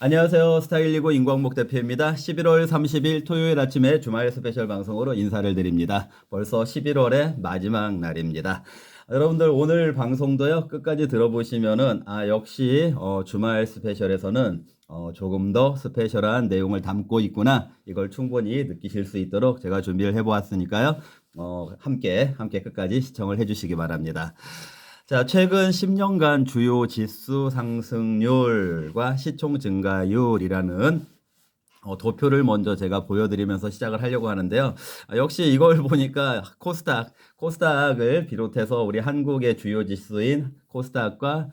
안녕하세요. 스타일리고 임광목 대표입니다. 11월 30일 토요일 아침에 주말 스페셜 방송으로 인사를 드립니다. 벌써 11월의 마지막 날입니다. 여러분들 오늘 방송도요, 끝까지 들어보시면은, 역시, 주말 스페셜에서는, 조금 더 스페셜한 내용을 담고 있구나. 이걸 충분히 느끼실 수 있도록 제가 준비를 해보았으니까요. 함께 끝까지 시청을 해주시기 바랍니다. 자, 최근 10년간 주요 지수 상승률과 시총 증가율이라는 도표를 먼저 제가 보여드리면서 시작을 하려고 하는데요. 역시 이걸 보니까 코스닥을 비롯해서 우리 한국의 주요 지수인 코스닥과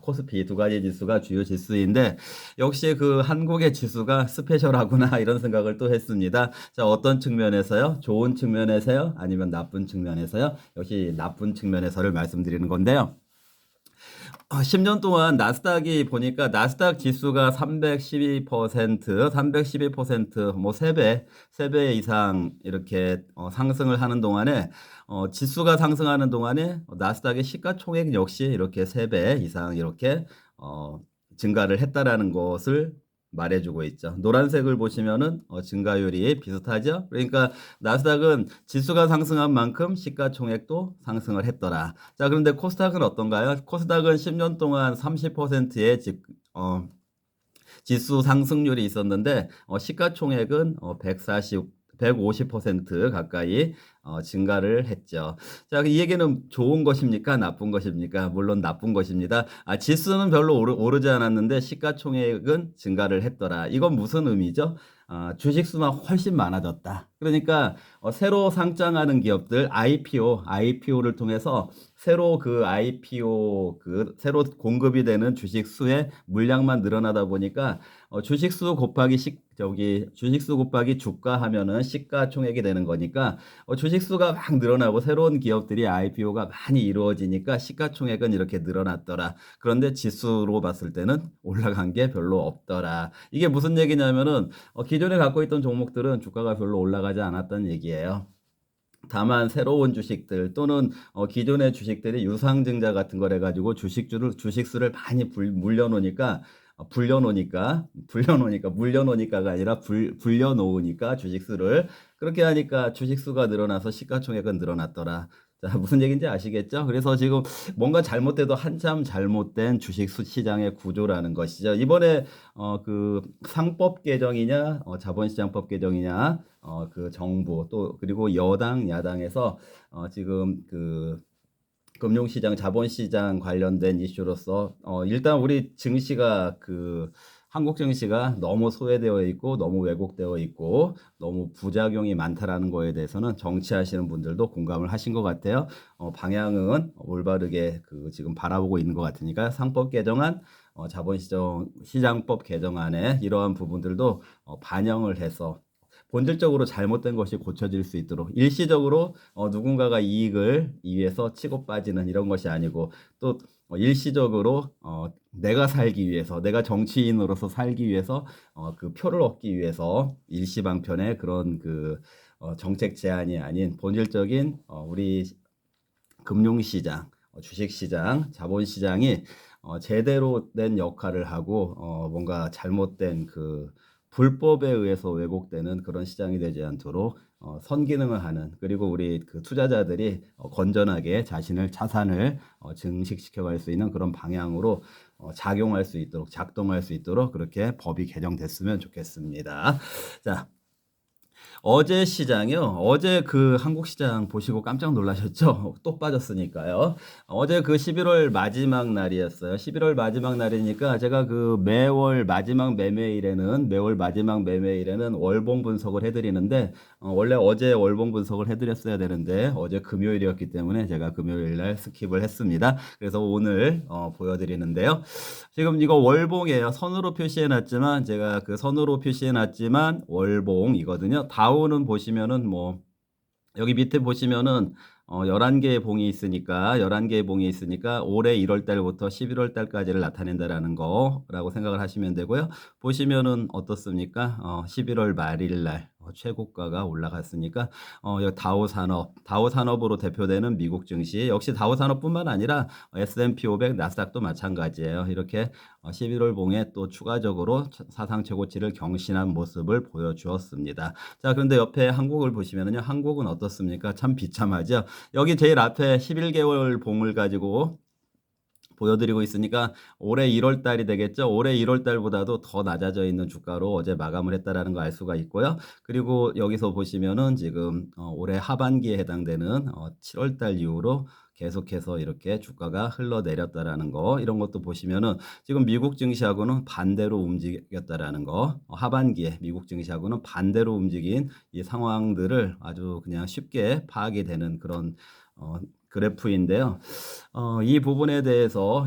코스피 두 가지 지수가 주요 지수인데 역시 그 한국의 지수가 스페셜하구나 이런 생각을 또 했습니다. 자, 어떤 측면에서요? 좋은 측면에서요? 아니면 나쁜 측면에서요? 역시 나쁜 측면에서를 말씀드리는 건데요. 10년 동안 나스닥이 보니까 나스닥 지수가 312%, 뭐 3배 이상 이렇게 상승을 하는 동안에 지수가 상승하는 동안에 나스닥의 시가총액 역시 이렇게 3배 이상 이렇게 증가를 했다라는 것을 말해주고 있죠. 노란색을 보시면은 증가율이 비슷하죠. 그러니까 나스닥은 지수가 상승한 만큼 시가총액도 상승을 했더라. 자, 그런데 코스닥은 어떤가요? 코스닥은 10년 동안 30%의 지수 상승률이 있었는데 시가총액은 150% 가까이 증가를 했죠. 자, 이 얘기는 좋은 것입니까? 나쁜 것입니까? 물론 나쁜 것입니다. 지수는 별로 오르지 않았는데 시가총액은 증가를 했더라. 이건 무슨 의미죠? 주식수가 훨씬 많아졌다. 그러니까 새로 상장하는 기업들 IPO를 통해서 새로 공급이 되는 주식수의 물량만 늘어나다 보니까 주식수 곱하기 주가 하면은 시가총액이 되는 거니까 주식수가 막 늘어나고 새로운 기업들이 IPO가 많이 이루어지니까 시가총액은 이렇게 늘어났더라. 그런데 지수로 봤을 때는 올라간 게 별로 없더라. 이게 무슨 얘기냐면은 기존에 갖고 있던 종목들은 주가가 별로 올라가지 않았다는 얘기예요. 다만 새로운 주식들 또는 기존의 주식들이 유상증자 같은 걸 해가지고 주식수를 많이 물려놓으니까가 아니라 불려놓으니까 주식수를 그렇게 하니까 주식수가 늘어나서 시가총액은 늘어났더라. 자, 무슨 얘기인지 아시겠죠? 그래서 지금 뭔가 잘못돼도 한참 잘못된 주식 시장의 구조라는 것이죠. 이번에 그 상법 개정이냐, 자본시장법 개정이냐, 그 정부 또 그리고 여당 야당에서 지금 그 금융시장, 자본시장 관련된 이슈로서 일단 우리 증시가 한국 증시가 너무 소외되어 있고 너무 왜곡되어 있고 너무 부작용이 많다라는 거에 대해서는 정치하시는 분들도 공감을 하신 것 같아요. 방향은 올바르게 지금 바라보고 있는 것 같으니까 상법 개정안, 자본시장법 개정안에 이러한 부분들도 반영을 해서 본질적으로 잘못된 것이 고쳐질 수 있도록 일시적으로 누군가가 이익을 위해서 치고 빠지는 이런 것이 아니고 또 일시적으로 내가 살기 위해서 내가 정치인으로서 살기 위해서 그 표를 얻기 위해서 일시방편의 그런 정책 제한이 아닌 본질적인 우리 금융시장, 주식시장, 자본시장이 제대로 된 역할을 하고 뭔가 잘못된 불법에 의해서 왜곡되는 그런 시장이 되지 않도록 선기능을 하는 그리고 우리 투자자들이 건전하게 자산을 증식시켜 갈 수 있는 그런 방향으로 작동할 수 있도록 그렇게 법이 개정됐으면 좋겠습니다. 자, 어제 시장이요. 어제 한국 시장 보시고 깜짝 놀라셨죠? 또 빠졌으니까요. 어제 11월 마지막 날이었어요. 11월 마지막 날이니까 제가 매월 마지막 매매일에는 월봉 분석을 해드리는데, 원래 어제 월봉 분석을 해드렸어야 되는데, 어제 금요일이었기 때문에 제가 금요일 날 스킵을 했습니다. 그래서 오늘, 보여드리는데요. 지금 이거 월봉이에요. 선으로 표시해놨지만 제가 선으로 표시해놨지만 월봉이거든요. 다우는 보시면은 여기 밑에 보시면은 11개의 봉이 있으니까 올해 1월 달부터 11월 달까지를 나타낸다라는 거라고 생각을 하시면 되고요. 보시면은 어떻습니까? 11월 말일 날 최고가가 올라갔으니까 여기 다우 산업으로 대표되는 미국 증시 역시 다우 산업뿐만 아니라 S&P 500, 나스닥도 마찬가지예요. 이렇게 11월 봉에 또 추가적으로 사상 최고치를 경신한 모습을 보여주었습니다. 자, 그런데 옆에 한국을 보시면은요. 한국은 어떻습니까? 참 비참하죠. 여기 제일 앞에 11개월 봉을 가지고 보여드리고 있으니까 올해 1월 달이 되겠죠. 올해 1월 달보다도 더 낮아져 있는 주가로 어제 마감을 했다라는 거 알 수가 있고요. 그리고 여기서 보시면은 지금 올해 하반기에 해당되는 7월 달 이후로 계속해서 이렇게 주가가 흘러내렸다라는 거, 이런 것도 보시면은 지금 미국 증시하고는 반대로 움직였다라는 거, 하반기에 미국 증시하고는 반대로 움직인 이 상황들을 아주 그냥 쉽게 파악이 되는 그런 그래프인데요. 이 부분에 대해서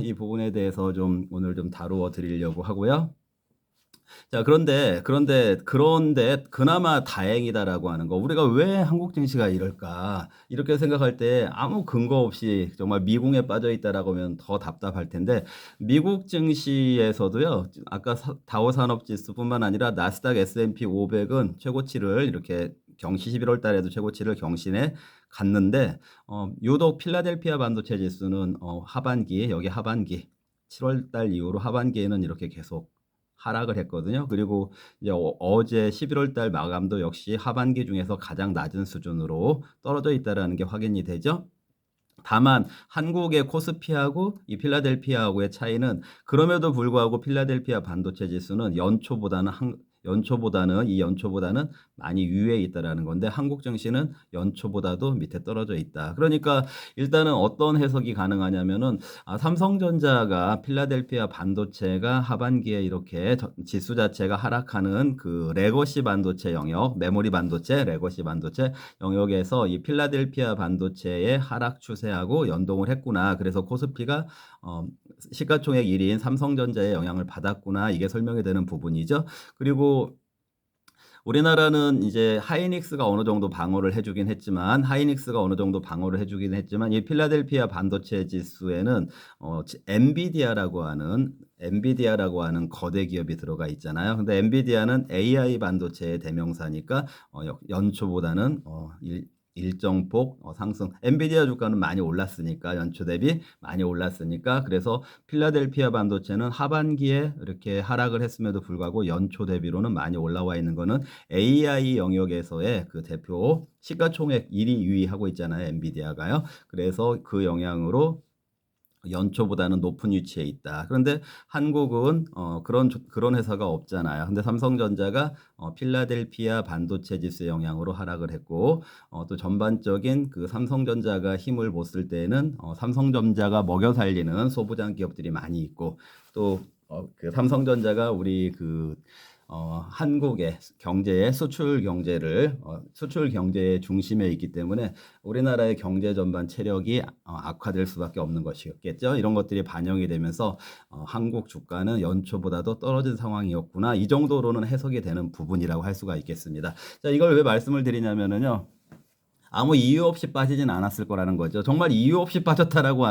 좀 오늘 좀 다루어 드리려고 하고요. 자, 그런데 그나마 다행이다라고 하는 거. 우리가 왜 한국 증시가 이럴까? 이렇게 생각할 때 아무 근거 없이 정말 미궁에 빠져 있다라고 하면 더 답답할 텐데, 미국 증시에서도요. 아까 다우 산업 지수뿐만 아니라 나스닥 S&P 500은 최고치를 이렇게 11월 달에도 최고치를 경신해 갔는데, 유독 필라델피아 반도체 지수는 여기 하반기 7월 달 이후로 하반기에는 이렇게 계속 하락을 했거든요. 그리고 이제 어제 11월 달 마감도 역시 하반기 중에서 가장 낮은 수준으로 떨어져 있다라는 게 확인이 되죠. 다만 한국의 코스피하고 이 필라델피아하고의 차이는, 그럼에도 불구하고 필라델피아 반도체 지수는 연초보다는 많이 위에 있다라는 건데, 한국 증시는 연초보다도 밑에 떨어져 있다. 그러니까 일단은 어떤 해석이 가능하냐면은, 삼성전자가 필라델피아 반도체가 하반기에 이렇게 지수 자체가 하락하는 그 레거시 반도체 영역, 메모리 반도체, 레거시 반도체 영역에서 이 필라델피아 반도체의 하락 추세하고 연동을 했구나. 그래서 코스피가 시가총액 1위인 삼성전자의 영향을 받았구나. 이게 설명이 되는 부분이죠. 그리고 우리나라는 이제 하이닉스가 어느 정도 방어를 해주긴 했지만, 이 필라델피아 반도체 지수에는 엔비디아라고 하는 거대 기업이 들어가 있잖아요. 근데 엔비디아는 AI 반도체의 대명사니까 연초보다는 일정폭 상승. 엔비디아 주가는 많이 올랐으니까, 연초 대비 많이 올랐으니까, 그래서 필라델피아 반도체는 하반기에 이렇게 하락을 했음에도 불구하고 연초 대비로는 많이 올라와 있는 거는 AI 영역에서의 그 대표 시가총액 1위 유의하고 있잖아요, 엔비디아가요. 그래서 그 영향으로 연초보다는 높은 위치에 있다. 그런데 한국은 그런 회사가 없잖아요. 근데 삼성전자가 필라델피아 반도체 지수의 영향으로 하락을 했고, 또 전반적인 그 삼성전자가 힘을 못 쓸 때는 삼성전자가 먹여 살리는 소부장 기업들이 많이 있고, 또 그 삼성전자가 우리 그 한국의 경제의 수출 경제의 중심에 있기 때문에 우리나라의 경제 전반 체력이 악화될 수밖에 없는 것이었겠죠. 이런 것들이 반영이 되면서 한국 주가는 연초보다도 떨어진 상황이었구나. 이 정도로는 해석이 되는 부분이라고 할 수가 있겠습니다. 자, 이걸 왜 말씀을 드리냐면은요. 아무 이유 없이 빠지진 않았을 거라는 거죠. 정말 이유 없이 빠졌다라고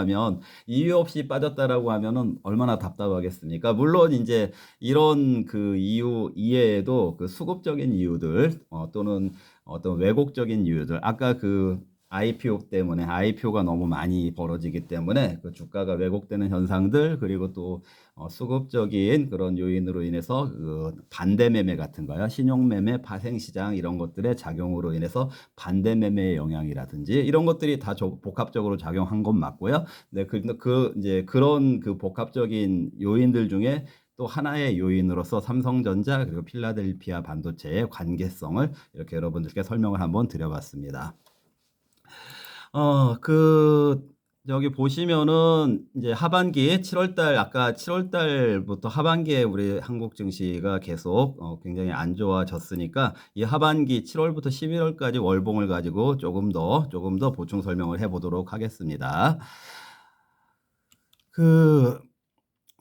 하면은 얼마나 답답하겠습니까? 물론 이제 이런 그 이유 이외에도 그 수급적인 이유들, 또는 어떤 왜곡적인 이유들, 아까 그 IPO가 너무 많이 벌어지기 때문에 그 주가가 왜곡되는 현상들, 그리고 또 수급적인 그런 요인으로 인해서 그 반대 매매 같은 거요, 신용 매매, 파생 시장 이런 것들의 작용으로 인해서 반대 매매의 영향이라든지 이런 것들이 다 복합적으로 작용한 건 맞고요. 네, 이제 그런 그 복합적인 요인들 중에 또 하나의 요인으로서 삼성전자 그리고 필라델피아 반도체의 관계성을 이렇게 여러분들께 설명을 한번 드려봤습니다. 여기 보시면은 이제 하반기 7월 달, 아까 7월 달부터 하반기에 우리 한국 증시가 계속 굉장히 안 좋아졌으니까, 이 하반기 7월부터 11월까지 월봉을 가지고 조금 더 보충 설명을 해보도록 하겠습니다.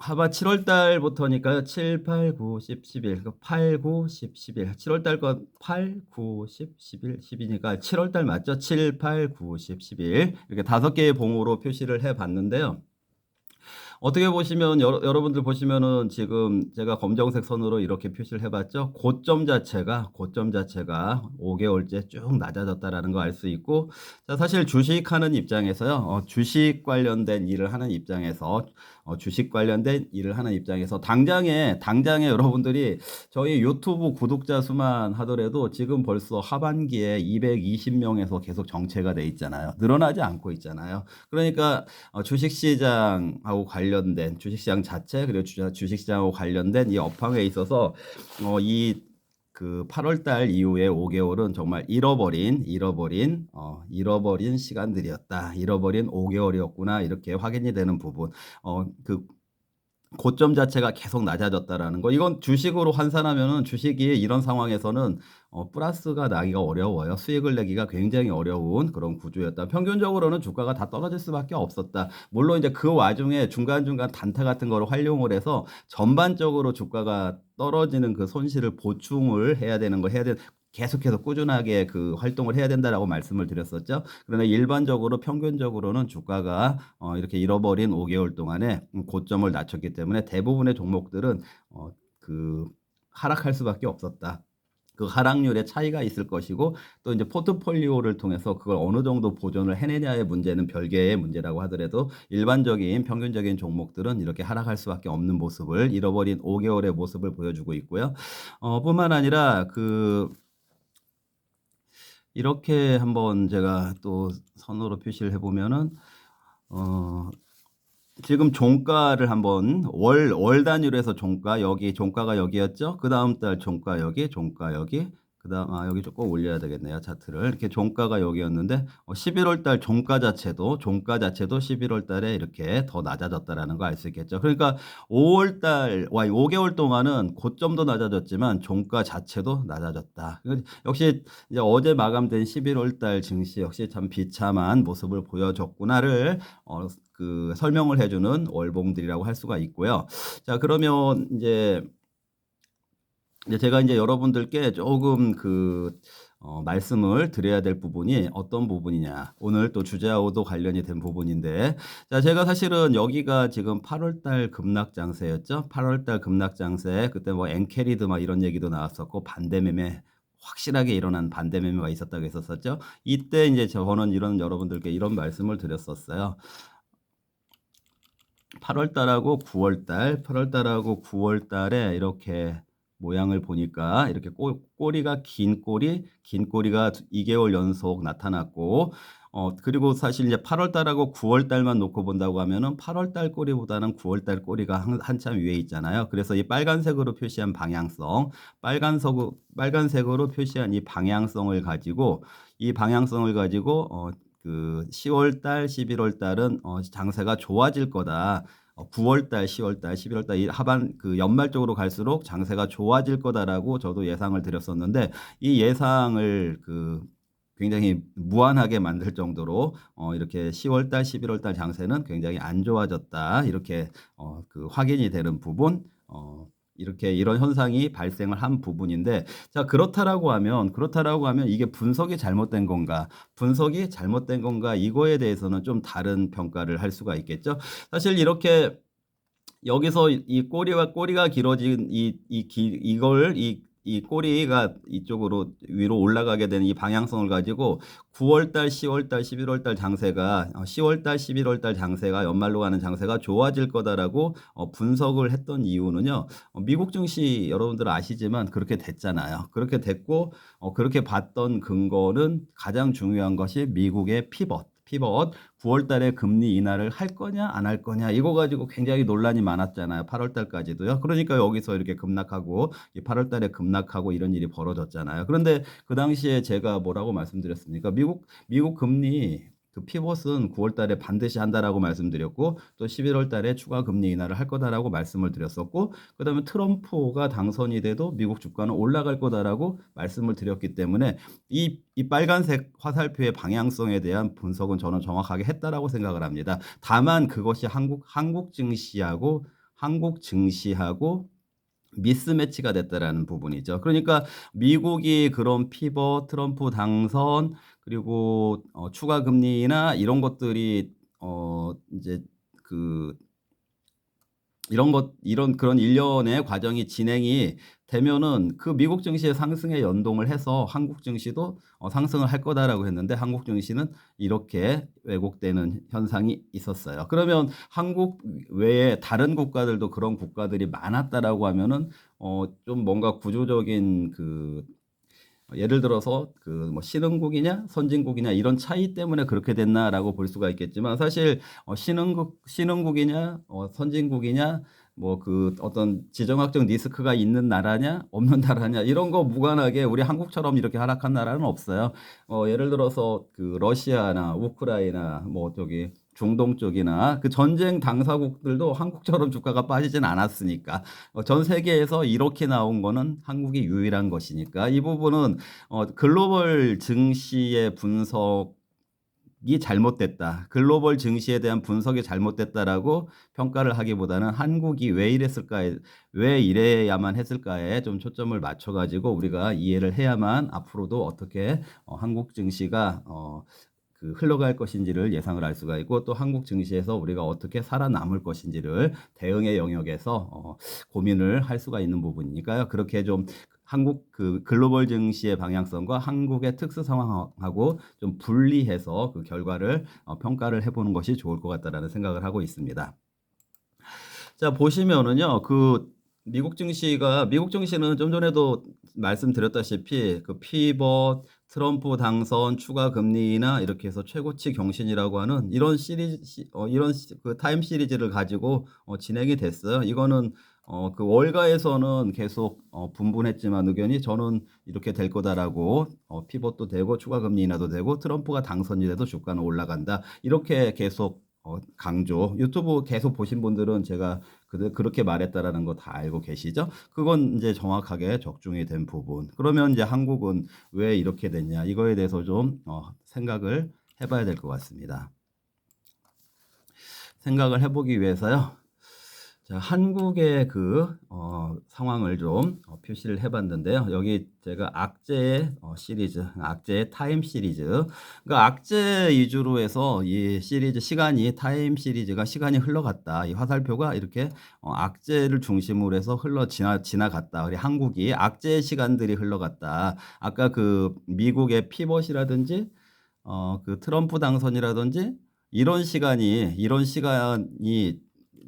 7월 달부터니까요. 7, 8, 9, 10, 11. 8, 9, 10, 11. 7월 달 거 8, 9, 10, 11, 12니까 7월 달 맞죠? 7, 8, 9, 10, 11. 이렇게 5개의 봉으로 표시를 해 봤는데요. 어떻게 보시면 여러분들 보시면은 지금 제가 검정색 선으로 이렇게 표시를 해 봤죠. 고점 자체가 5개월째 쭉 낮아졌다라는 거 알 수 있고, 자 사실 주식하는 입장에서요. 주식 관련된 일을 하는 입장에서 주식 관련된 일을 하는 입장에서 당장에 여러분들이 저희 유튜브 구독자 수만 하더라도 지금 벌써 하반기에 220명에서 계속 정체가 돼 있잖아요. 늘어나지 않고 있잖아요. 그러니까 주식시장 자체, 그리고 주식시장하고 관련된 이 업황에 있어서 이 그 8월 달 이후에 5개월은 정말 잃어버린 시간들이었다. 잃어버린 5개월이었구나. 이렇게 확인이 되는 부분. 그 고점 자체가 계속 낮아졌다라는 거. 이건 주식으로 환산하면은 주식이 이런 상황에서는 플러스가 나기가 어려워요. 수익을 내기가 굉장히 어려운 그런 구조였다. 평균적으로는 주가가 다 떨어질 수밖에 없었다. 물론 이제 그 와중에 중간중간 단타 같은 거를 활용을 해서 전반적으로 주가가 떨어지는 그 손실을 보충을 해야 되는 계속해서 꾸준하게 그 활동을 해야 된다라고 말씀을 드렸었죠. 그러나 일반적으로 평균적으로는 주가가 이렇게 잃어버린 5개월 동안에 고점을 낮췄기 때문에 대부분의 종목들은 그 하락할 수밖에 없었다. 그 하락률의 차이가 있을 것이고, 또 이제 포트폴리오를 통해서 그걸 어느 정도 보존을 해내냐의 문제는 별개의 문제라고 하더라도 일반적인 평균적인 종목들은 이렇게 하락할 수밖에 없는 모습을, 잃어버린 5개월의 모습을 보여주고 있고요. 뿐만 아니라 이렇게 한번 제가 또 선으로 표시를 해보면은 지금 종가를 한번 월 단위로 해서 종가가 여기였죠. 그 다음 달 종가 여기, 그 다음 여기 조금 올려야 되겠네요, 차트를. 이렇게 종가가 여기였는데 11월 달 종가 자체도 11월 달에 이렇게 더 낮아졌다라는 거 알 수 있겠죠. 그러니까 5개월 동안은 고점도 낮아졌지만 종가 자체도 낮아졌다. 역시 이제 어제 마감된 11월 달 증시 역시 참 비참한 모습을 보여줬구나를 그 설명을 해주는 월봉들이라고 할 수가 있고요. 자, 그러면 이제 제가 이제 여러분들께 조금 말씀을 드려야 될 부분이 어떤 부분이냐. 오늘 또 주제하고도 관련이 된 부분인데, 자, 제가 사실은 여기가 지금 8월달 급락장세였죠. 8월달 급락장세, 그때 뭐 엔캐리드 막 이런 얘기도 나왔었고, 반대매매, 확실하게 일어난 반대매매가 있었다고 했었었죠. 이때 이제 저는 여러분들께 이런 말씀을 드렸었어요. 8월달하고 9월달에 이렇게 모양을 보니까 이렇게 꼬리가 긴 꼬리가 2개월 연속 나타났고, 그리고 사실 이제 8월달하고 9월달만 놓고 본다고 하면은 8월달 꼬리보다는 9월달 꼬리가 한참 위에 있잖아요. 그래서 이 빨간색으로 표시한 빨간색으로 표시한 이 방향성을 가지고 그 10월달, 11월달은 장세가 좋아질 거다. 9월달, 10월달, 11월달 이 하반 연말 쪽으로 갈수록 장세가 좋아질 거다라고 저도 예상을 드렸었는데, 이 예상을 굉장히 무한하게 만들 정도로 이렇게 10월달, 11월달 장세는 굉장히 안 좋아졌다. 이렇게 확인이 되는 부분. 이렇게 이런 현상이 발생을 한 부분인데, 자, 그렇다라고 하면 이게 분석이 잘못된 건가? 이거에 대해서는 좀 다른 평가를 할 수가 있겠죠. 사실 이렇게 여기서 이 꼬리가 길어진 이 꼬리가 이쪽으로 위로 올라가게 되는 이 방향성을 가지고 9월달, 10월달, 11월달 장세가 10월달, 11월달 장세가 연말로 가는 장세가 좋아질 거다라고 분석을 했던 이유는요. 미국 증시 여러분들 아시지만 그렇게 됐잖아요. 그렇게 됐고 그렇게 봤던 근거는 가장 중요한 것이 미국의 피벗 9월 달에 금리 인하를 할 거냐 안 할 거냐 이거 가지고 굉장히 논란이 많았잖아요. 8월 달까지도요. 그러니까 여기서 이렇게 급락하고 8월 달에 급락하고 이런 일이 벌어졌잖아요. 그런데 그 당시에 제가 뭐라고 말씀드렸습니까? 미국 금리 피벗은 9월 달에 반드시 한다라고 말씀드렸고, 또 11월 달에 추가 금리 인하를 할 거다라고 말씀을 드렸었고, 그다음에 트럼프가 당선이 돼도 미국 주가는 올라갈 거다라고 말씀을 드렸기 때문에 이 빨간색 화살표의 방향성에 대한 분석은 저는 정확하게 했다라고 생각을 합니다. 다만 그것이 한국 증시하고 미스매치가 됐다라는 부분이죠. 그러니까 미국이 그런 피벗, 트럼프 당선, 그리고 추가 금리나 이런 것들이 이제 이런 그런 일련의 과정이 진행이 되면은 그 미국 증시의 상승에 연동을 해서 한국 증시도 상승을 할 거다라고 했는데 한국 증시는 이렇게 왜곡되는 현상이 있었어요. 그러면 한국 외에 다른 국가들도 그런 국가들이 많았다라고 하면은 좀 뭔가 구조적인 예를 들어서 뭐 신흥국이냐 선진국이냐 이런 차이 때문에 그렇게 됐나라고 볼 수가 있겠지만 사실 신흥국이냐 선진국이냐 뭐 어떤 지정학적 리스크가 있는 나라냐 없는 나라냐 이런 거 무관하게 우리 한국처럼 이렇게 하락한 나라는 없어요. 예를 들어서 러시아나 우크라이나 뭐 저기 중동 쪽이나 그 전쟁 당사국들도 한국처럼 주가가 빠지진 않았으니까 전 세계에서 이렇게 나온 거는 한국이 유일한 것이니까 이 부분은 글로벌 증시의 분석이 잘못됐다. 글로벌 증시에 대한 분석이 잘못됐다라고 평가를 하기보다는 한국이 왜 이랬을까에, 왜 이래야만 했을까에 좀 초점을 맞춰가지고 우리가 이해를 해야만 앞으로도 어떻게 한국 증시가 흘러갈 것인지를 예상을 할 수가 있고 또 한국 증시에서 우리가 어떻게 살아남을 것인지를 대응의 영역에서 고민을 할 수가 있는 부분이니까요. 그렇게 좀 한국 글로벌 증시의 방향성과 한국의 특수 상황하고 좀 분리해서 그 결과를 평가를 해보는 것이 좋을 것 같다라는 생각을 하고 있습니다. 자, 보시면은요, 미국 증시는 좀 전에도 말씀드렸다시피 피벗, 트럼프 당선, 추가 금리 인하 이렇게 해서 최고치 경신이라고 하는 이런 타임 시리즈를 가지고 진행이 됐어요. 이거는 월가에서는 계속 분분했지만 의견이 저는 이렇게 될 거다라고 피벗도 되고 추가 금리 인하도 되고 트럼프가 당선이 돼도 주가는 올라간다. 이렇게 계속 강조. 유튜브 계속 보신 분들은 제가 그렇게 말했다라는 거 다 알고 계시죠? 그건 이제 정확하게 적중이 된 부분. 그러면 이제 한국은 왜 이렇게 됐냐? 이거에 대해서 좀 생각을 해봐야 될 것 같습니다. 생각을 해보기 위해서요. 자, 한국의 상황을 좀 표시를 해봤는데요. 여기 제가 악재의 시리즈, 악재의 타임 시리즈. 그러니까 악재 위주로 해서 이 시리즈 타임 시리즈가 시간이 흘러갔다. 이 화살표가 이렇게 악재를 중심으로 해서 지나갔다. 우리 한국이 악재의 시간들이 흘러갔다. 아까 미국의 피벗이라든지 트럼프 당선이라든지 이런 시간이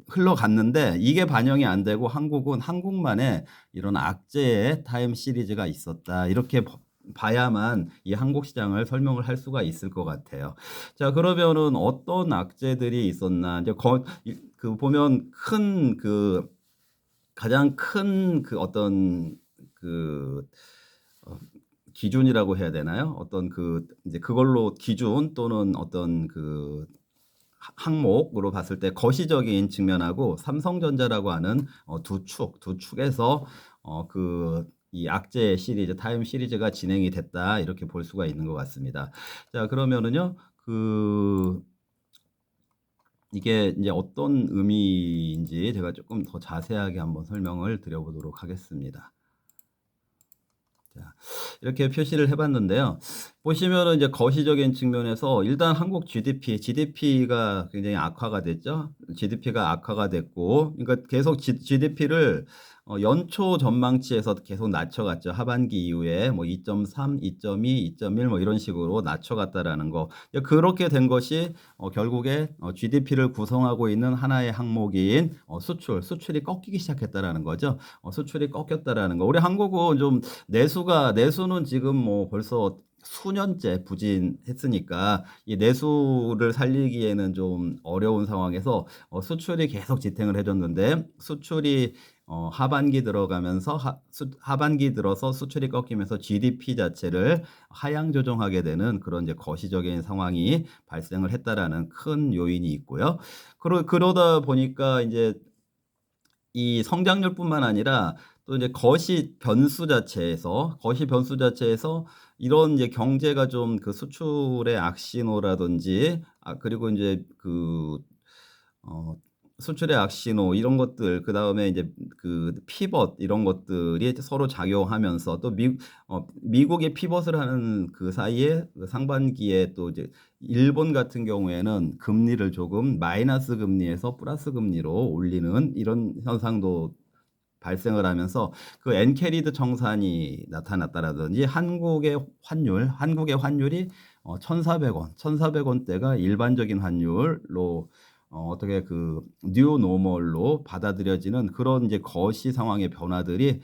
흘러갔는데 이게 반영이 안 되고 한국은 한국만의 이런 악재의 타임 시리즈가 있었다. 이렇게 봐야만 이 한국 시장을 설명을 할 수가 있을 것 같아요. 자, 그러면은 어떤 악재들이 있었나? 이제 보면 가장 큰 어떤 기준이라고 해야 되나요? 어떤 이제 그걸로 기준 또는 어떤 항목으로 봤을 때 거시적인 측면하고 삼성전자라고 하는 두 축에서 이 악재 시리즈, 타임 시리즈가 진행이 됐다. 이렇게 볼 수가 있는 것 같습니다. 자, 그러면은요, 이게 이제 어떤 의미인지 제가 조금 더 자세하게 한번 설명을 드려보도록 하겠습니다. 자, 이렇게 표시를 해봤는데요. 보시면은 이제 거시적인 측면에서 일단 한국 GDP가 굉장히 악화가 됐죠. GDP가 악화가 됐고, 그러니까 계속 GDP를 연초 전망치에서 계속 낮춰갔죠. 하반기 이후에 뭐 2.3, 2.2, 2.1 뭐 이런 식으로 낮춰갔다라는 거. 그렇게 된 것이 결국에 GDP를 구성하고 있는 하나의 항목인 수출이 꺾이기 시작했다라는 거죠. 수출이 꺾였다라는 거. 우리 한국은 좀 내수는 지금 뭐 벌써 수년째 부진했으니까 이 내수를 살리기에는 좀 어려운 상황에서 수출이 계속 지탱을 해줬는데 수출이 하반기 들어가면서 하반기 들어서 수출이 꺾이면서 GDP 자체를 하향 조정하게 되는 그런 이제 거시적인 상황이 발생을 했다라는 큰 요인이 있고요. 그러다 보니까 이제 이 성장률뿐만 아니라 또 이제 거시 변수 자체에서 이런 이제 경제가 좀 수출의 악신호라든지 그리고 이제 수출의 악신호 이런 것들 그다음에 이제 그 피벗 이런 것들이 서로 작용하면서 또 미국이 피벗을 하는 그 사이에 그 상반기에 또 이제 일본 같은 경우에는 금리를 조금 마이너스 금리에서 플러스 금리로 올리는 이런 현상도 발생을 하면서 그 엔캐리드 청산이 나타났다라든지 한국의 환율이 1,400원, 1,400원대가 일반적인 환율로 어떻게 그 뉴 노멀로 받아들여지는 그런 이제 거시 상황의 변화들이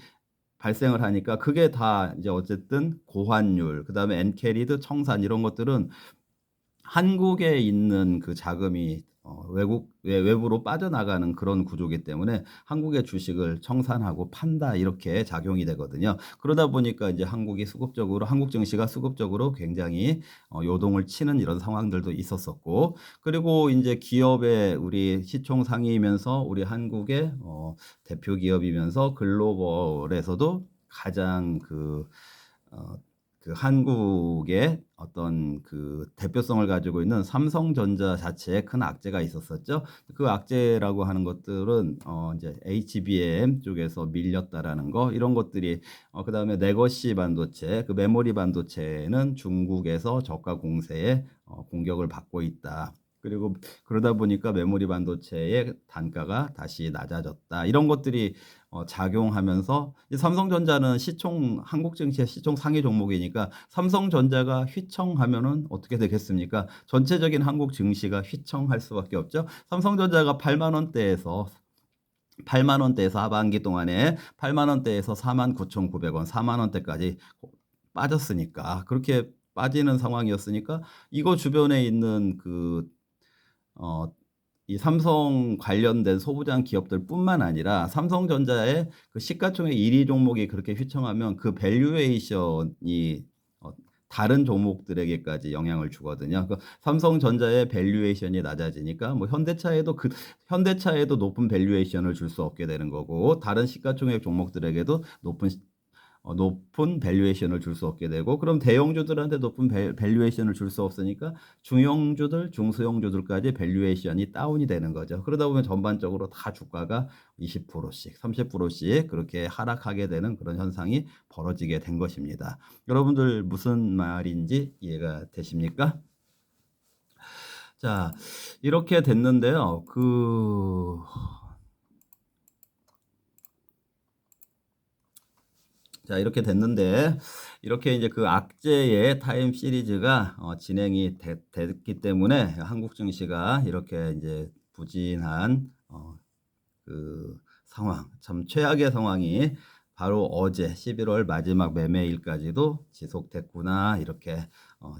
발생을 하니까 그게 다 이제 어쨌든 고환율, 그다음에 엔캐리드 청산 이런 것들은 한국에 있는 그 자금이 외부로 빠져나가는 그런 구조이기 때문에 한국의 주식을 청산하고 판다 이렇게 작용이 되거든요. 그러다 보니까 이제 한국 증시가 수급적으로 굉장히 요동을 치는 이런 상황들도 있었었고, 그리고 이제 기업의 우리 시총 상위이면서 우리 한국의 대표 기업이면서 글로벌에서도 가장 어, 그 한국의 어떤 그 대표성을 가지고 있는 삼성전자 자체에 큰 악재가 있었었죠. 그 악재라고 하는 것들은 이제 HBM 쪽에서 밀렸다라는 거 이런 것들이 그다음에 레거시 반도체, 그 메모리 반도체는 중국에서 저가 공세에 공격을 받고 있다. 그리고 그러다 보니까 메모리 반도체의 단가가 다시 낮아졌다. 이런 것들이 작용하면서 삼성전자는 한국 증시의 시총 상위 종목이니까 삼성전자가 휘청하면은 어떻게 되겠습니까? 전체적인 한국 증시가 휘청할 수밖에 없죠. 삼성전자가 8만 원대에서 하반기 동안에 8만 원대에서 49,900원, 4만 원대까지 빠졌으니까 그렇게 빠지는 상황이었으니까 이거 주변에 있는 어, 이 삼성 관련된 소부장 기업들뿐만 아니라 삼성전자의 그 시가총액 1위 종목이 그렇게 휘청하면 그 밸류에이션이 다른 종목들에게까지 영향을 주거든요. 그 삼성전자의 밸류에이션이 낮아지니까 뭐 현대차에도 높은 밸류에이션을 줄 수 없게 되는 거고 다른 시가총액 종목들에게도 높은 밸류에이션을 줄 수 없게 되고 그럼 대형주들한테 높은 밸류에이션을 줄 수 없으니까 중형주들, 중소형주들까지 밸류에이션이 다운이 되는 거죠. 그러다 보면 전반적으로 다 주가가 20%씩, 30%씩 그렇게 하락하게 되는 그런 현상이 벌어지게 된 것입니다. 여러분들 무슨 말인지 이해가 되십니까? 자, 이렇게 됐는데요. 자, 이렇게 됐는데, 이렇게 이제 그 악재의 타임 시리즈가 진행이 됐기 때문에 한국 증시가 이렇게 이제 부진한 그 상황, 참 최악의 상황이 바로 어제 11월 마지막 매매일까지도 지속됐구나. 이렇게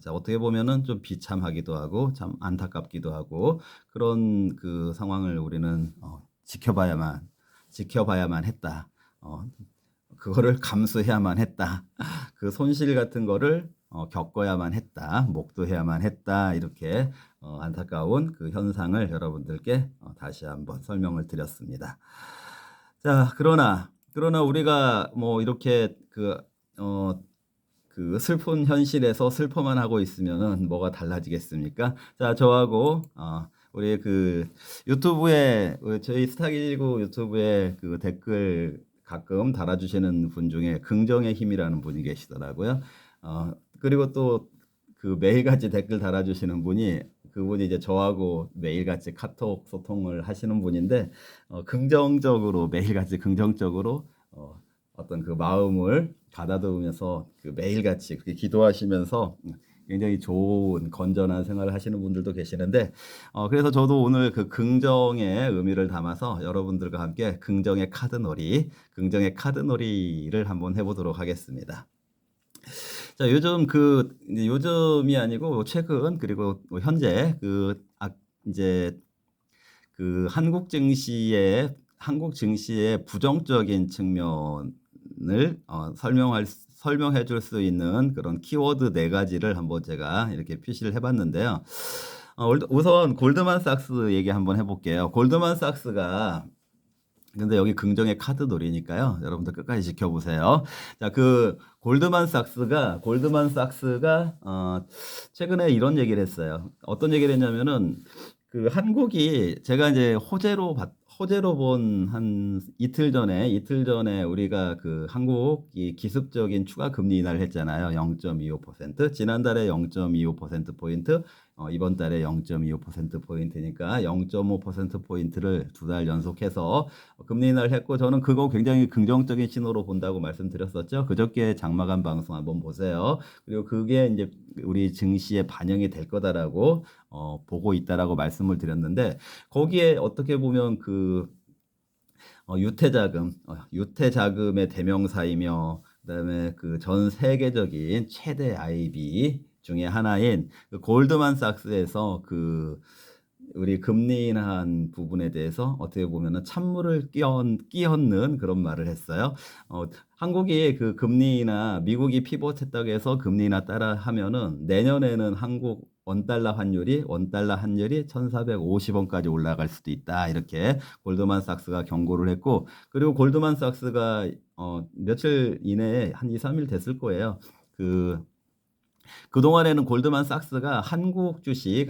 자, 어떻게 보면은 좀 비참하기도 하고 참 안타깝기도 하고 그런 그 상황을 우리는 지켜봐야만 했다. 그거를 감수해야만 했다. 그 손실 같은 거를 겪어야만 했다. 목도해야만 했다. 이렇게 안타까운 그 현상을 여러분들께 다시 한번 설명을 드렸습니다. 자, 그러나 우리가 뭐 이렇게 그 슬픈 현실에서 슬퍼만 하고 있으면은 뭐가 달라지겠습니까? 자, 저하고 우리 그 유튜브에 저희 스타기지고 유튜브에 그 댓글 가끔 달아주시는 분 중에 긍정의 힘이라는 분이 계시더라고요. 그리고 또 그 매일같이 댓글 달아주시는 그분이 이제 저하고 매일같이 카톡 소통을 하시는 분인데 긍정적으로 매일같이 긍정적으로 어떤 그 마음을 가다듬으면서 그 매일같이 그렇게 기도하시면서 굉장히 좋은 건전한 생활을 하시는 분들도 계시는데 그래서 저도 오늘 그 긍정의 의미를 담아서 여러분들과 함께 긍정의 카드놀이를 한번 해보도록 하겠습니다. 자, 요즘이 아니고 최근 그리고 현재 이제 그 한국 증시의 부정적인 측면을 설명해 줄 수 있는 그런 키워드 4가지를 한번 제가 이렇게 표시를 해봤는데요. 우선 골드만삭스 얘기 한번 해볼게요. 근데 여기 긍정의 카드놀이니까요. 여러분들 끝까지 지켜보세요. 자, 그 골드만삭스가 최근에 이런 얘기를 했어요. 어떤 얘기를 했냐면은 그 한국이 제가 이제 호재로 본 한 이틀 전에 우리가 그 한국이 기습적인 추가 금리 인하를 했잖아요. 0.25%. 지난달에 0.25% 포인트, 이번 달에 0.25% 포인트니까 0.5% 포인트를 두 달 연속해서 금리 인하를 했고, 저는 그거 굉장히 긍정적인 신호로 본다고 말씀드렸었죠. 그저께 장마감 방송 한번 보세요. 그리고 그게 이제 우리 증시에 반영이 될 거다라고 보고 있다라고 말씀을 드렸는데, 거기에 어떻게 보면 그 유태자금의 대명사이며, 그다음에 그 전 세계적인 최대 IB 중에 하나인 그 골드만삭스에서 그 우리 금리 인하한 부분에 대해서 어떻게 보면은 찬물을 끼얹는 그런 말을 했어요. 한국이 그 금리 인하, 미국이 피벗했다고 해서 금리 인하 따라 하면은 내년에는 한국 원달러 환율이 1,450원까지 올라갈 수도 있다. 이렇게 골드만삭스가 경고를 했고, 그리고 골드만삭스가 며칠 이내에 한 2, 3일 됐을 거예요. 그동안에는 골드만삭스가 한국 주식에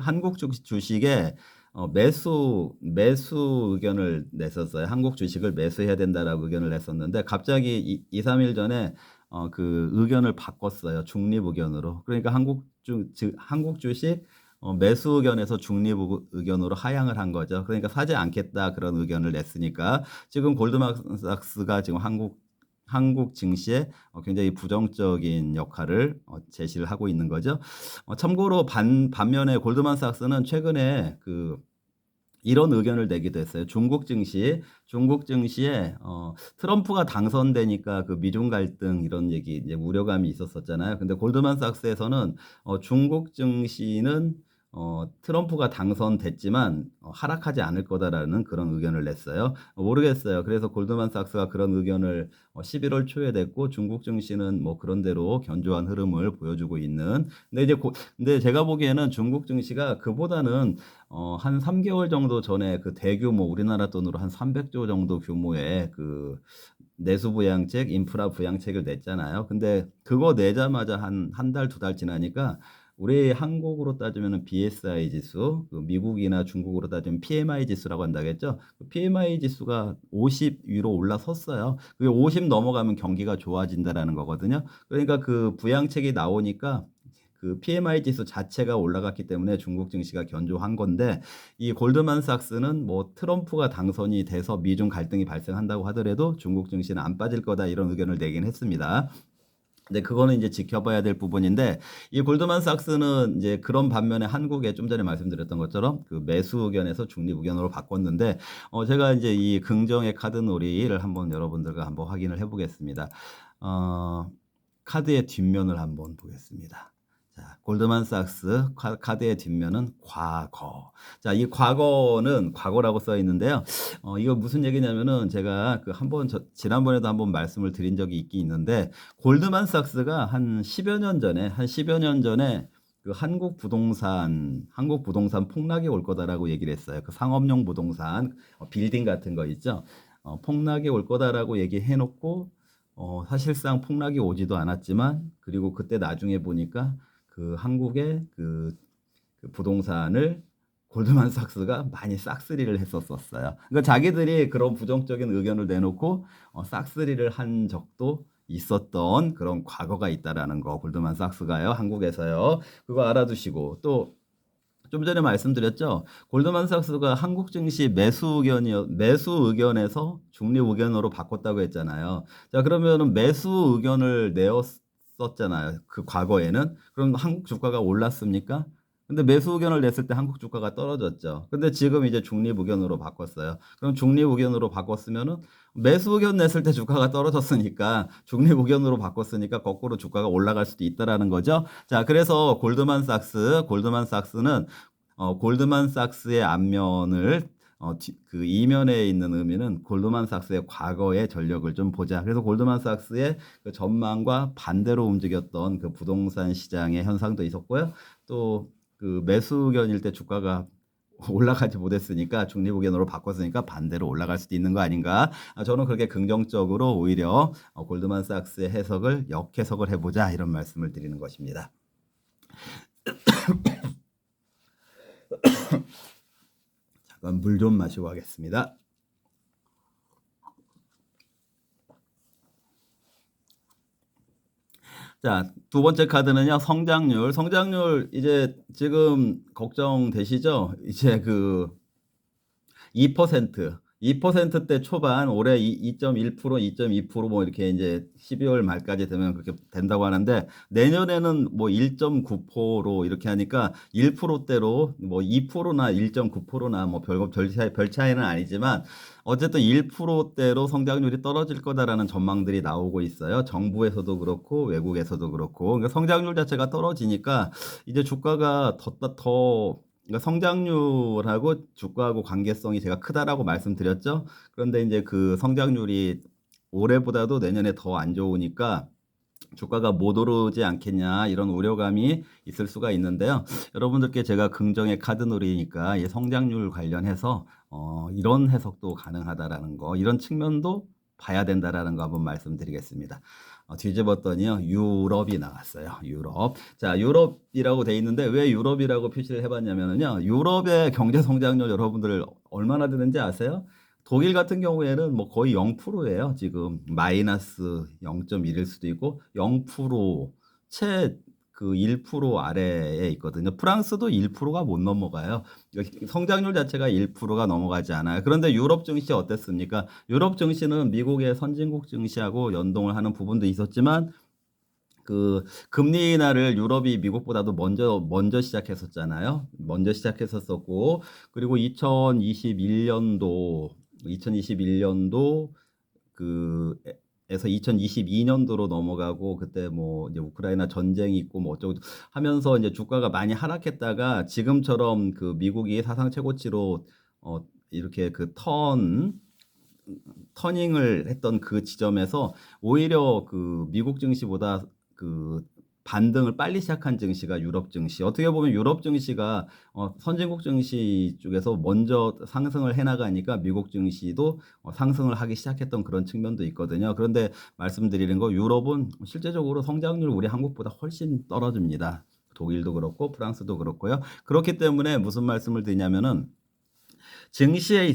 매수 의견을 냈었어요. 한국 주식을 매수해야 된다라고 의견을 냈었는데, 갑자기 2, 3일 전에 그 의견을 바꿨어요. 중립 의견으로. 그러니까 한국 주식 매수 의견에서 중립 의견으로 하향을 한 거죠. 그러니까 사지 않겠다 그런 의견을 냈으니까, 지금 골드만삭스가 지금 한국 증시에 굉장히 부정적인 역할을 제시를 하고 있는 거죠. 참고로 반면에 골드만삭스는 최근에 이런 의견을 내기도 했어요. 중국 증시에 트럼프가 당선되니까 그 미중 갈등 이런 얘기, 이제 우려감이 있었었잖아요. 근데 골드만삭스에서는 중국 증시는 트럼프가 당선됐지만 하락하지 않을 거다라는 그런 의견을 냈어요. 모르겠어요. 그래서 골드만삭스가 그런 의견을 11월 초에 냈고, 중국 증시는 뭐 그런 대로 견조한 흐름을 보여주고 있는. 근데 제가 보기에는 중국 증시가 그보다는 한 3개월 정도 전에 그 대규모, 우리나라 돈으로 한 300조 정도 규모의 그 내수 부양책, 인프라 부양책을 냈잖아요. 근데 그거 내자마자 한 달, 두 달 지나니까 우리 한국으로 따지면 BSI 지수, 그 미국이나 중국으로 따지면 PMI 지수라고 한다겠죠. 그 PMI 지수가 50 위로 올라섰어요. 그게 50 넘어가면 경기가 좋아진다라는 거거든요. 그러니까 그 부양책이 나오니까 그 PMI 지수 자체가 올라갔기 때문에 중국 증시가 견조한 건데, 이 골드만삭스는 뭐 트럼프가 당선이 돼서 미중 갈등이 발생한다고 하더라도 중국 증시는 안 빠질 거다 이런 의견을 내긴 했습니다. 근데 그거는 이제 지켜봐야 될 부분인데, 이 골드만삭스는 이제 그런 반면에 한국에 좀 전에 말씀드렸던 것처럼 그 매수 의견에서 중립 의견으로 바꿨는데, 제가 이제 이 긍정의 카드놀이를 한번 여러분들과 한번 확인을 해보겠습니다. 카드의 뒷면을 한번 보겠습니다. 자, 골드만삭스 카드의 뒷면은 과거. 자, 이 과거는 과거라고 써 있는데요. 이거 무슨 얘기냐면은, 제가 지난번에도 한번 말씀을 드린 적이 있긴 있는데, 골드만삭스가 한 10여 년 전에 그 한국 부동산 폭락이 올 거다라고 얘기를 했어요. 그 상업용 부동산, 빌딩 같은 거 있죠. 폭락이 올 거다라고 얘기해 놓고, 사실상 폭락이 오지도 않았지만, 그리고 그때 나중에 보니까 그 한국의 그 부동산을 골드만삭스가 많이 싹쓸이를 했었어요. 그러니까 자기들이 그런 부정적인 의견을 내놓고 싹쓸이를 한 적도 있었던 그런 과거가 있다라는 거, 골드만삭스가요, 한국에서요. 그거 알아두시고, 또 좀 전에 말씀드렸죠. 골드만삭스가 한국 증시 매수 의견에서 중립 의견으로 바꿨다고 했잖아요. 자, 그러면은 매수 의견을 내었었잖아요. 그 과거에는. 그럼 한국 주가가 올랐습니까? 근데 매수 의견을 냈을 때 한국 주가가 떨어졌죠. 근데 지금 이제 중립 의견으로 바꿨어요. 그럼 중립 의견으로 바꿨으면은, 매수 의견 냈을 때 주가가 떨어졌으니까 중립 의견으로 바꿨으니까 거꾸로 주가가 올라갈 수도 있다라는 거죠. 자, 그래서 골드만삭스는 골드만삭스의 앞면을 그 이면에 있는 의미는 골드만삭스의 과거의 전력을 좀 보자. 그래서 골드만삭스의 그 전망과 반대로 움직였던 그 부동산 시장의 현상도 있었고요. 또 그 매수 의견일 때 주가가 올라가지 못했으니까 중립 의견으로 바꿨으니까 반대로 올라갈 수도 있는 거 아닌가. 저는 그렇게 긍정적으로 오히려 골드만삭스의 해석을 역해석을 해보자 이런 말씀을 드리는 것입니다. 물 좀 마시고 하겠습니다. 자, 두 번째 카드는요, 성장률. 성장률 이제 지금 걱정되시죠? 이제 그 2%, 2%대 초반 올해 2.1%, 2.2%뭐 이렇게 이제 12월 말까지 되면 그렇게 된다고 하는데 내년에는 뭐 1.9%로 이렇게 하니까 1%대로 뭐 2%나 1.9%나 뭐 별 차이는 아니지만 어쨌든 1%대로 성장률이 떨어질 거다라는 전망들이 나오고 있어요. 정부에서도 그렇고 외국에서도 그렇고. 그러니까 성장률 자체가 떨어지니까 이제 주가가 더 그러니까 성장률하고 주가하고 관계성이 제가 크다라고 말씀드렸죠. 그런데 이제 그 성장률이 올해보다도 내년에 더 안 좋으니까 주가가 못 오르지 않겠냐 이런 우려감이 있을 수가 있는데요. 여러분들께 제가 긍정의 카드놀이니까 이 성장률 관련해서 이런 해석도 가능하다라는 거, 이런 측면도 봐야 된다라는 거 한번 말씀드리겠습니다. 뒤집었더니요, 유럽이 나왔어요. 유럽. 자, 유럽이라고 돼 있는데 왜 유럽이라고 표시를 해봤냐면요, 유럽의 경제 성장률 여러분들 얼마나 되는지 아세요? 독일 같은 경우에는 뭐 거의 0%예요. 지금 마이너스 0.1일 수도 있고 0%, 채 그 1% 아래에 있거든요. 프랑스도 1%가 못 넘어가요. 성장률 자체가 1%가 넘어가지 않아요. 그런데 유럽 증시 어땠습니까? 유럽 증시는 미국의 선진국 증시하고 연동을 하는 부분도 있었지만 그 금리 인하를 유럽이 미국보다도 먼저 시작했었잖아요. 먼저 시작했었고 그리고 2021년도 그 에서 2022년도로 넘어가고 그때 뭐 이제 우크라이나 전쟁이 있고 뭐 어쩌고 하면서 이제 주가가 많이 하락했다가 지금처럼 그 미국이 사상 최고치로 이렇게 터닝을 했던 그 지점에서 오히려 그 미국 증시보다 그 반등을 빨리 시작한 증시가 유럽 증시. 어떻게 보면 유럽 증시가 선진국 증시 쪽에서 먼저 상승을 해나가니까 미국 증시도 상승을 하기 시작했던 그런 측면도 있거든요. 그런데 말씀드리는 거 유럽은 실제적으로 성장률 우리 한국보다 훨씬 떨어집니다. 독일도 그렇고 프랑스도 그렇고요. 그렇기 때문에 무슨 말씀을 드리냐면은 증시에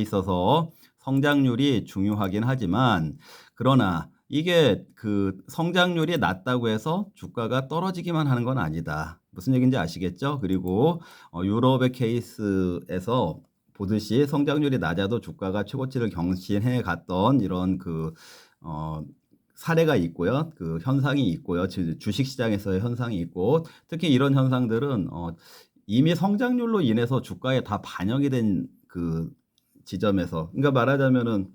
있어서 성장률이 중요하긴 하지만 그러나 이게 그 성장률이 낮다고 해서 주가가 떨어지기만 하는 건 아니다. 무슨 얘기인지 아시겠죠? 그리고 유럽의 케이스에서 보듯이 성장률이 낮아도 주가가 최고치를 경신해 갔던 이런 어, 사례가 있고요. 그 현상이 있고요. 주식 시장에서의 현상이 있고 특히 이런 현상들은 이미 성장률로 인해서 주가에 다 반영이 된 그 지점에서, 그러니까 말하자면은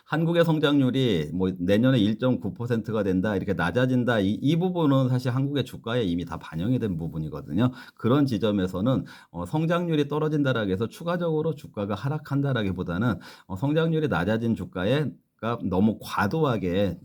한국의 성장률이 뭐 내년에 1.9%가 된다, 이렇게 낮아진다, 이 부분은 사실 한국의 주가에 이미 다 반영이 된 부분이거든요. 그런 지점에서는 성장률이 떨어진다라고 해서 추가적으로 주가가 하락한다라기보다는 성장률이 낮아진 주가가 너무 과도하게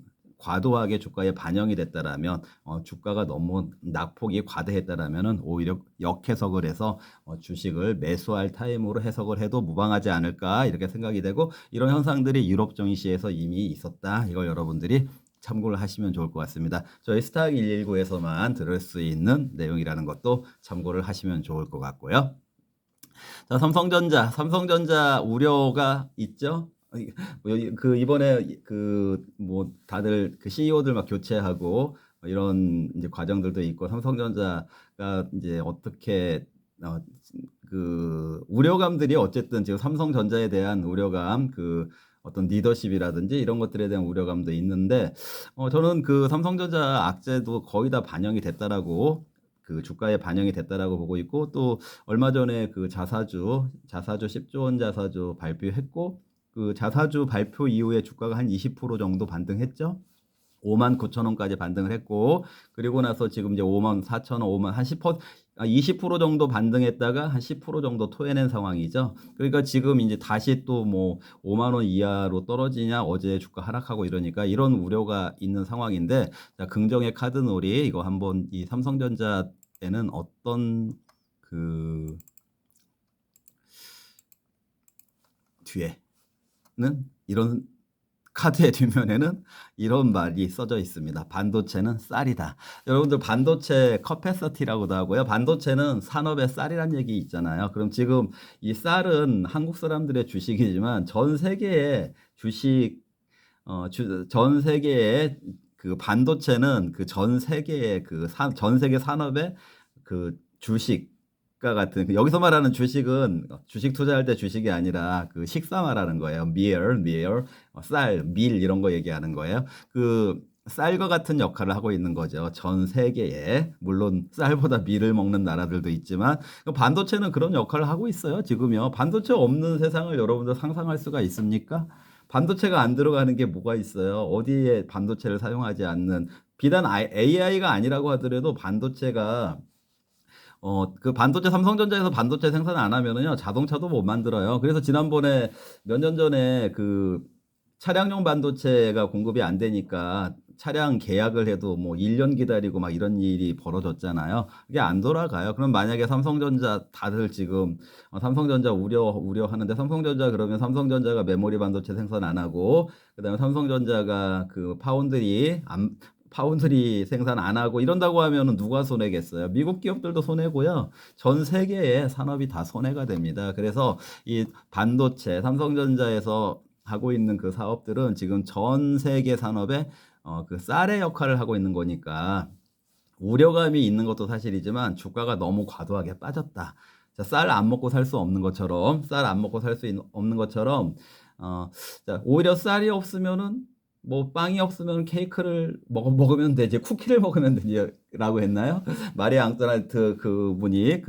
주가에 반영이 됐다라면 주가가 너무 낙폭이 과대했다라면은 오히려 역해석을 해서 주식을 매수할 타임으로 해석을 해도 무방하지 않을까 이렇게 생각이 되고, 이런 현상들이 유럽 증시에서 이미 있었다. 이걸 여러분들이 참고를 하시면 좋을 것 같습니다. 저희 스탁 119에서만 들을 수 있는 내용이라는 것도 참고를 하시면 좋을 것 같고요. 자, 삼성전자 우려가 있죠. 그 이번에 그 뭐 다들 그 CEO들 막 교체하고 이런 이제 과정들도 있고, 삼성전자가 이제 어떻게 어, 그 우려감들이 어쨌든 지금 삼성전자에 대한 우려감, 그 어떤 리더십이라든지 이런 것들에 대한 우려감도 있는데 저는 그 삼성전자 악재도 거의 다 반영이 됐다라고, 그 주가에 반영이 됐다라고 보고 있고, 또 얼마 전에 그 자사주 10조 원 자사주 발표했고, 그 자사주 발표 이후에 주가가 한 20% 정도 반등했죠. 5만 9천 원까지 반등을 했고, 그리고 나서 지금 이제 5만 4천 원, 5만 한 20% 정도 반등했다가 한 10% 정도 토해낸 상황이죠. 그러니까 지금 이제 다시 또 뭐 5만 원 이하로 떨어지냐, 어제 주가 하락하고 이러니까 이런 우려가 있는 상황인데, 자, 긍정의 카드놀이 이거 한번 이 삼성전자에는 어떤 그 뒤에는 이런 카드의 뒷면에는 이런 말이 써져 있습니다. 반도체는 쌀이다. 여러분들 반도체 커패서티라고도 하고요. 반도체는 산업의 쌀이란 얘기 있잖아요. 그럼 지금 이 쌀은 한국 사람들의 주식이지만 전 세계의 주식 전 세계의 그 반도체는 그 전 세계의 전 세계 산업의 그 주식과 같은 여기서 말하는 주식은 주식 투자할 때 주식이 아니라 그 식사 말하는 거예요. 밀, 쌀, 밀 이런 거 얘기하는 거예요. 그 쌀과 같은 역할을 하고 있는 거죠. 전 세계에. 물론 쌀보다 밀을 먹는 나라들도 있지만 반도체는 그런 역할을 하고 있어요. 지금요. 반도체 없는 세상을 여러분들 상상할 수가 있습니까? 반도체가 안 들어가는 게 뭐가 있어요? 어디에 반도체를 사용하지 않는 비단 AI가 아니라고 하더라도 반도체가 그 반도체 삼성전자에서 반도체 생산 안 하면은요 자동차도 못 만들어요. 그래서 지난번에 몇 년 전에 그 차량용 반도체가 공급이 안 되니까 차량 계약을 해도 뭐 1년 기다리고 막 이런 일이 벌어졌잖아요. 그게 안 돌아가요. 그럼 만약에 삼성전자 다들 지금 삼성전자 우려하는데 삼성전자 그러면 삼성전자가 메모리 반도체 생산 안 하고 그다음에 삼성전자가 그 파운드리 생산 안 하고 이런다고 하면은 누가 손해겠어요? 미국 기업들도 손해고요. 전 세계의 산업이 다 손해가 됩니다. 그래서 이 반도체 삼성전자에서 하고 있는 그 사업들은 지금 전 세계 산업에 그 쌀의 역할을 하고 있는 거니까 우려감이 있는 것도 사실이지만 주가가 너무 과도하게 빠졌다. 쌀 안 먹고 살 수 없는 것처럼 쌀 안 먹고 살 수 없는 것처럼 자, 오히려 쌀이 없으면은 뭐 빵이 없으면 케이크를 먹으면 되지 쿠키를 먹으면 되지라고 했나요? 마리아 앙뚜아네트 그분이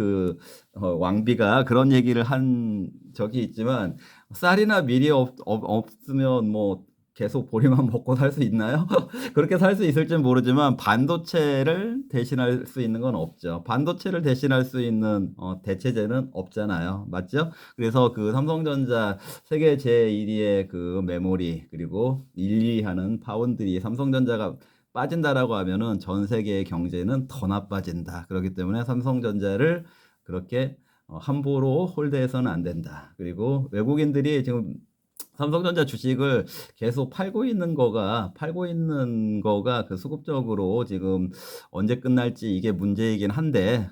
왕비가 그런 얘기를 한 적이 있지만 쌀이나 밀이 없으면 뭐 계속 보리만 먹고 살 수 있나요? 그렇게 살 수 있을지 모르지만 반도체를 대신할 수 있는 건 없죠. 반도체를 대신할 수 있는 대체제는 없잖아요. 맞죠? 그래서 그 삼성전자 세계 제1위의 그 메모리 그리고 1, 2위 하는 파운드리 삼성전자가 빠진다라고 하면은 전 세계의 경제는 더 나빠진다. 그렇기 때문에 삼성전자를 그렇게 함부로 홀대해서는 안 된다. 그리고 외국인들이 지금 삼성전자 주식을 계속 팔고 있는 거가 그 수급적으로 지금 언제 끝날지 이게 문제이긴 한데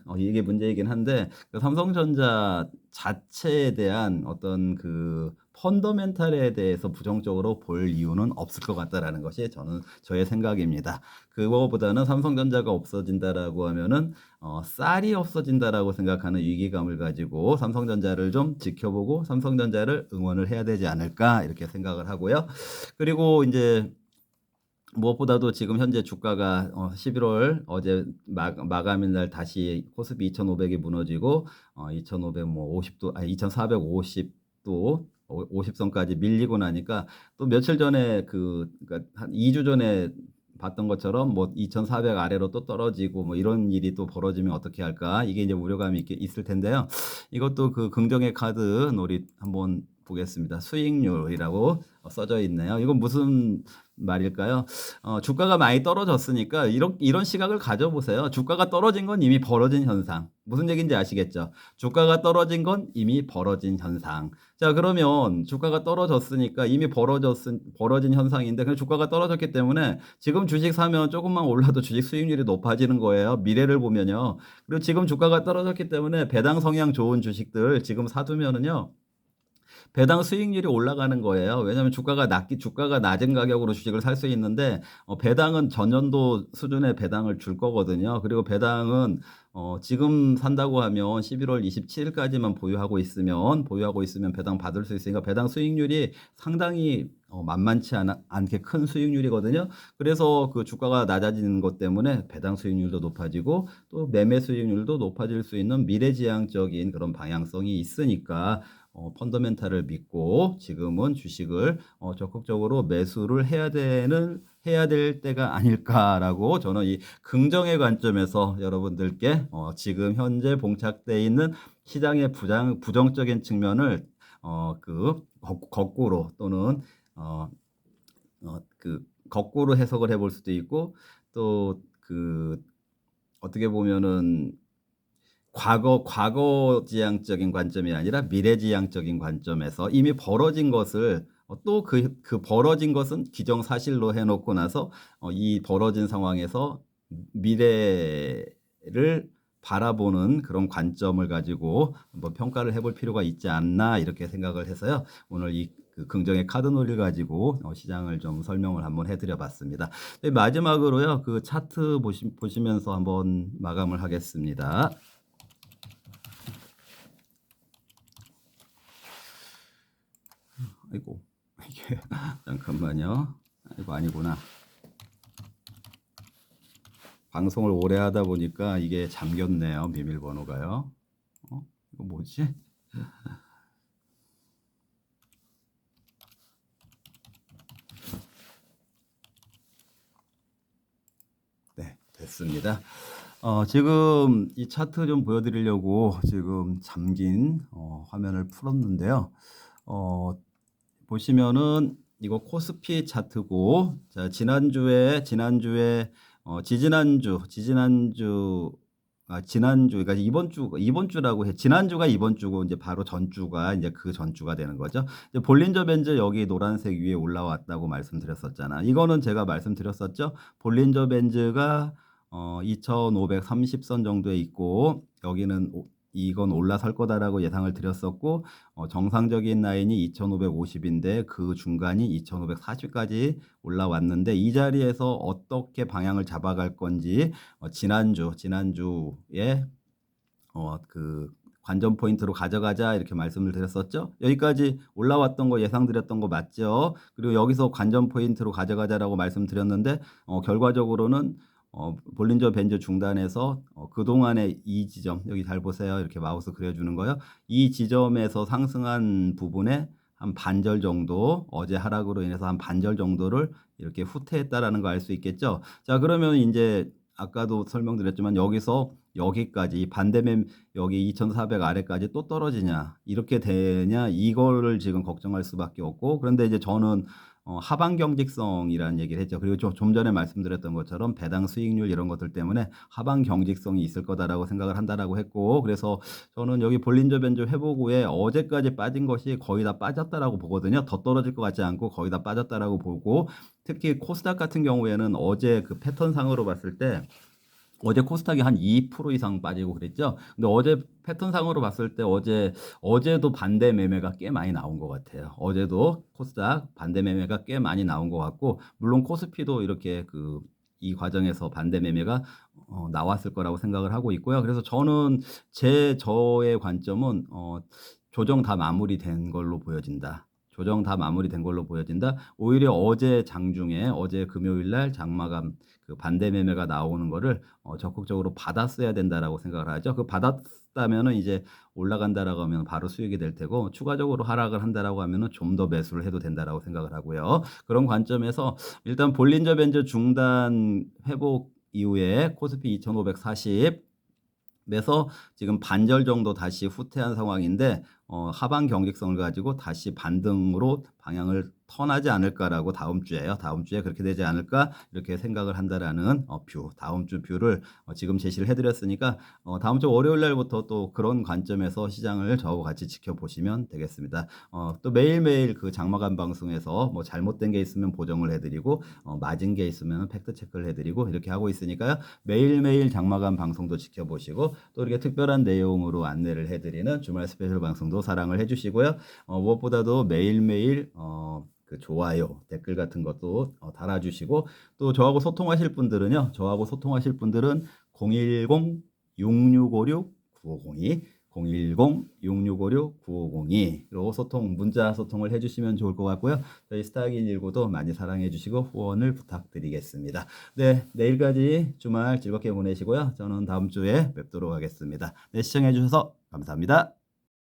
그 삼성전자 자체에 대한 어떤 그 펀더멘탈에 대해서 부정적으로 볼 이유는 없을 것 같다라는 것이 저의 생각입니다. 그거보다는 삼성전자가 없어진다라고 하면은 쌀이 없어진다라고 생각하는 위기감을 가지고 삼성전자를 좀 지켜보고 삼성전자를 응원을 해야 되지 않을까 이렇게 생각을 하고요. 그리고 이제 무엇보다도 지금 현재 주가가 11월 어제 마감일 날 다시 코스피 2,500이 무너지고 2,500 뭐 50도 2,450도 50선까지 밀리고 나니까 또 며칠 전에 그러니까 한 2주 전에 봤던 것처럼 뭐 2,400 아래로 또 떨어지고 뭐 이런 일이 또 벌어지면 어떻게 할까? 이게 이제 우려감이 있을 텐데요. 이것도 그 긍정의 카드 놀이 한번 보겠습니다. 수익률이라고 써져 있네요. 이건 무슨 말일까요? 주가가 많이 떨어졌으니까 이런 시각을 가져보세요. 주가가 떨어진 건 이미 벌어진 현상. 무슨 얘기인지 아시겠죠? 주가가 떨어진 건 이미 벌어진 현상. 자, 그러면 주가가 떨어졌으니까 이미 벌어진 현상인데, 그냥 주가가 떨어졌기 때문에 지금 주식 사면 조금만 올라도 주식 수익률이 높아지는 거예요. 미래를 보면요. 그리고 지금 주가가 떨어졌기 때문에 배당 성향 좋은 주식들 지금 사두면은요. 배당 수익률이 올라가는 거예요. 왜냐하면 주가가 낮은 가격으로 주식을 살 수 있는데 배당은 전년도 수준의 배당을 줄 거거든요. 그리고 배당은 지금 산다고 하면 11월 27일까지만 보유하고 있으면 배당 받을 수 있으니까 배당 수익률이 상당히 만만치 않게 큰 수익률이거든요. 그래서 그 주가가 낮아지는 것 때문에 배당 수익률도 높아지고 또 매매 수익률도 높아질 수 있는 미래지향적인 그런 방향성이 있으니까 펀더멘탈을 믿고 지금은 주식을 적극적으로 매수를 해야 될 때가 아닐까라고 저는 이 긍정의 관점에서 여러분들께 지금 현재 봉착되어 있는 시장의 부정적인 측면을 거꾸로 또는 거꾸로 해석을 해볼 수도 있고 또 어떻게 보면은 과거 지향적인 관점이 아니라 미래 지향적인 관점에서 이미 벌어진 것을 또 그 벌어진 것은 기정사실로 해놓고 나서 이 벌어진 상황에서 미래를 바라보는 그런 관점을 가지고 한번 평가를 해볼 필요가 있지 않나 이렇게 생각을 해서요. 오늘 그 긍정의 카드놀이를 가지고 시장을 좀 설명을 한번 해드려 봤습니다. 네, 마지막으로요. 그 차트 보시면서 한번 마감을 하겠습니다. 아이고, 이게 잠깐만요. 아이고, 아니구나. 방송을 오래 하다 보니까 이게 잠겼네요. 비밀번호가요. 이거 뭐지? 네, 됐습니다. 지금 이 차트 좀 보여드리려고 지금 잠긴 화면을 풀었는데요. 보시면은 이거 코스피 차트고, 자, 지난주에 지지난주, 그러니까 이번 주라고 해. 지난주가 이번 주고, 이제 바로 전주가 이제 그 전주가 되는 거죠. 이제 볼린저 밴드 여기 노란색 위에 올라왔다고 말씀드렸었잖아. 이거는 제가 말씀드렸었죠. 볼린저 밴드가 2530선 정도에 있고, 여기는 이건 올라설 거다라고 예상을 드렸었고, 정상적인 라인이 2550인데 그 중간이 2540까지 올라왔는데, 이 자리에서 어떻게 방향을 잡아갈 건지 지난주에 그 관전 포인트로 가져가자 이렇게 말씀을 드렸었죠. 여기까지 올라왔던 거 예상드렸던 거 맞죠? 그리고 여기서 관전 포인트로 가져가자라고 말씀드렸는데 결과적으로는 볼린저 밴드 중단에서 그동안의 이 지점, 여기 잘 보세요. 이렇게 마우스 그려주는 거요. 이 지점에서 상승한 부분에 한 반절 정도, 어제 하락으로 인해서 한 반절 정도를 이렇게 후퇴했다라는 거 알 수 있겠죠. 자, 그러면 이제 아까도 설명드렸지만 여기서 여기까지 반대면 여기 2400 아래까지 또 떨어지냐 이렇게 되냐 이거를 지금 걱정할 수밖에 없고, 그런데 이제 저는 하방 경직성이라는 얘기를 했죠. 그리고 좀 전에 말씀드렸던 것처럼 배당 수익률 이런 것들 때문에 하방 경직성이 있을 거다라고 생각을 한다라고 했고, 그래서 저는 여기 볼린저 밴드 회복 후에 어제까지 빠진 것이 거의 다 빠졌다라고 보거든요. 더 떨어질 것 같지 않고 거의 다 빠졌다라고 보고, 특히 코스닥 같은 경우에는 어제 그 패턴상으로 봤을 때 어제 코스닥이 한 2% 이상 빠지고 그랬죠. 근데 어제 패턴상으로 봤을 때 어제도 반대 매매가 꽤 많이 나온 것 같아요. 어제도 코스닥 반대 매매가 꽤 많이 나온 것 같고, 물론 코스피도 이렇게 이 과정에서 반대 매매가 나왔을 거라고 생각을 하고 있고요. 그래서 저는 저의 관점은 조정 다 마무리된 걸로 보여진다. 조정 다 마무리된 걸로 보여진다. 오히려 어제 장중에 어제 금요일 날 장마감 그 반대 매매가 나오는 거를 적극적으로 받았어야 된다라고 생각을 하죠. 그 받았다면은 이제 올라간다라고 하면 바로 수익이 될 테고, 추가적으로 하락을 한다라고 하면은 좀 더 매수를 해도 된다라고 생각을 하고요. 그런 관점에서 일단 볼린저 밴드 중단 회복 이후에 코스피 2540 에서 지금 반절 정도 다시 후퇴한 상황인데 하방 경직성을 가지고 다시 반등으로 방향을 턴하지 않을까라고 다음 주에 그렇게 되지 않을까 이렇게 생각을 한다라는 다음 주 뷰를 지금 제시를 해드렸으니까 다음 주 월요일 날부터 또 그런 관점에서 시장을 저하고 같이 지켜보시면 되겠습니다. 또 매일매일 그 장마감 방송에서 뭐 잘못된 게 있으면 보정을 해드리고 맞은 게 있으면 팩트 체크를 해드리고 이렇게 하고 있으니까요. 매일매일 장마감 방송도 지켜보시고 또 이렇게 특별한 내용으로 안내를 해드리는 주말 스페셜 방송도 사랑을 해주시고요. 무엇보다도 매일매일 그 좋아요, 댓글 같은 것도 달아주시고, 또 저하고 소통하실 분들은 010-6656-9502 010-6656-9502로 문자 소통을 해주시면 좋을 것 같고요. 저희 스타긴19도 많이 사랑해 주시고 후원을 부탁드리겠습니다. 네, 내일까지 주말 즐겁게 보내시고요. 저는 다음 주에 뵙도록 하겠습니다. 네, 시청해 주셔서 감사합니다.